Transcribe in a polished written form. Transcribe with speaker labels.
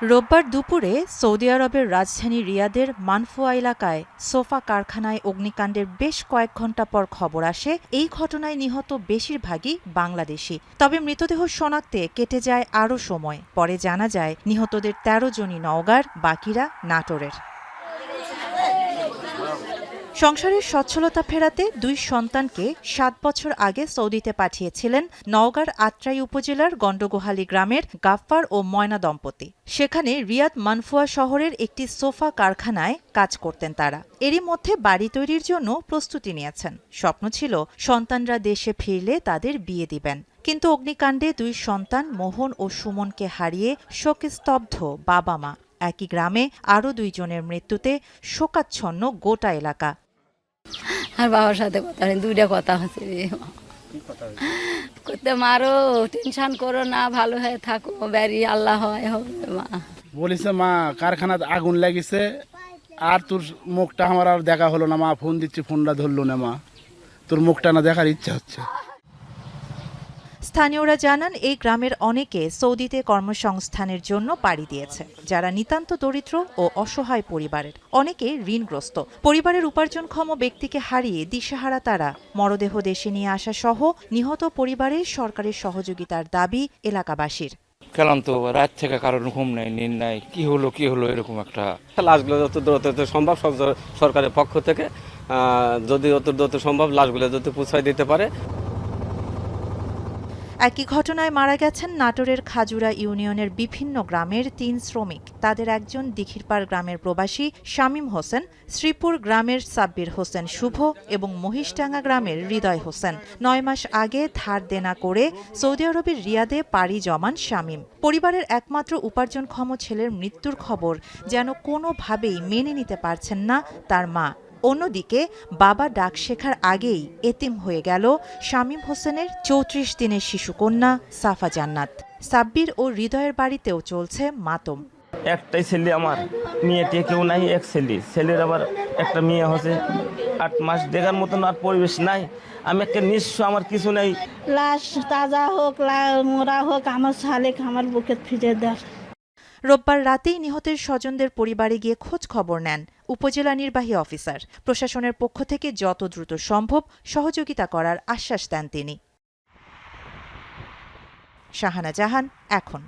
Speaker 1: রোববার দুপুরে সৌদি আরবের রাজধানী রিয়াদের মানফুয়া এলাকায় সোফা কারখানায় অগ্নিকাণ্ডের বেশ কয়েক ঘণ্টা পর খবর আসে এই ঘটনায় নিহত বেশিরভাগই বাংলাদেশি। তবে মৃতদেহ শনাক্তে কেটে যায় আরও সময়। পরে জানা যায় নিহতদের ১৩ জনই নওগাঁর, বাকিরা নাটোরের। সংসারের সচ্ছলতা ফেরাতে ২ সন্তানকে ৭ বছর আগে সৌদিতে পাঠিয়েছিলেন নওগাঁর আত্রাই উপজেলার গণ্ডগোহালী গ্রামের গাফফার ও ময়না দম্পতি। সেখানে রিয়াদ মানফুয়া শহরের একটি সোফা কারখানায় কাজ করতেন তারা। এরই মধ্যে বাড়ি তৈরির জন্য প্রস্তুতি নিয়েছেন। স্বপ্ন ছিল সন্তানরা দেশে ফিরলে তাদের বিয়ে দিবেন। কিন্তু অগ্নিকাণ্ডে ২ সন্তান মোহন ও সুমনকে হারিয়ে শোকস্তব্ধ বাবা মা। একই গ্রামে আরও ২ জনের মৃত্যুতে শোকাচ্ছন্ন গোটা এলাকা।
Speaker 2: আর বাবার সাথে কথা নেই, 2টা কথা হচ্ছে, করতে মারো, টেনশন করো না, ভালো হয়ে থাকো, ব্যারি আল্লাহ হয় হবে। মা
Speaker 3: বলিছে, মা কারখানাতে আগুন লাগিছে, আর তোর মুখটা আমার আর দেখা হলো না। মা ফোন দিচ্ছি, ফোনটা ধরলো না। মা তোর মুখটা না দেখার ইচ্ছা হচ্ছে।
Speaker 1: স্থানীয়রা জানান এই গ্রামের অনেকে সৌদিতে কর্মসংস্থানের জন্য পাড়ি দিয়েছে, যারা নিতান্ত দরিদ্র ও অসহায় পরিবারের। অনেকে ঋণগ্রস্ত। পরিবারের উপার্জনক্ষম ব্যক্তিকে হারিয়ে দিশেহারা তারা। মরদেহ দেশে নিয়ে আসা সহ নিহত পরিবারের সরকারের সহযোগিতার দাবি এলাকাবাসীর।
Speaker 4: ক্লান্ত, রাত থেকে কারণ ঘুম নাই, নিন নাই, কি হলো এরকম একটা।
Speaker 5: লাশগুলো যত দ্রুত সম্ভব সরকারের পক্ষ থেকে যদি যত দ্রুত সম্ভব লাশগুলো যদি পৌঁছায় দিতে পারে।
Speaker 1: একই ঘটনায় মারা গেছেন নাটোরের খাজুরা ইউনিয়নের বিভিন্ন গ্রামের ৩ শ্রমিক। তাদের একজন দিঘিরপাড় গ্রামের প্রবাসী শামীম হোসেন, শ্রীপুর গ্রামের সাব্বির হোসেন শুভ এবং মহিষডাঙ্গা গ্রামের হৃদয় হোসেন। ৯ মাস আগে ধার দেনা করে সৌদি আরবের রিয়াদে পাড়ি জমান শামীম পরিবারের একমাত্র উপার্জনক্ষম ছেলের মৃত্যুর খবর যেন কোনোভাবেই মেনে নিতে পারছেন না তার মা। অন্যদিকে বাবা ডাক শেখার আগেই এতিম হয়ে গেল শামীম হোসেনের ৩৪ দিনের শিশুকন্যা সাফা জান্নাত। সাব্বির ও হৃদয়ের বাড়িতেও চলছে মাতম।
Speaker 6: একটাই ছেলে আমার, মেয়েটি কেউ নাই, এক ছেলের আবার একটা মেয়ে হচ্ছে 8 মাস, দেখার মতন আর পরিবেশ নাই। আমি একটা নিঃস্ব, আমার কিছু নেই।
Speaker 7: লাশ তাজা হোক, মোরা হোক, আমার শালিক আমার বুকে ফিরে দেয়।
Speaker 1: রোববার রাতেই নিহতের স্বজনদের পরিবারে গিয়ে খোঁজ খবর নেন উপজেলা নির্বাহী অফিসার। প্রশাসনের পক্ষ থেকে যত দ্রুত সম্ভব সহযোগিতা করার আশ্বাস দেন তিনি। শাহানা জাহান, এখন।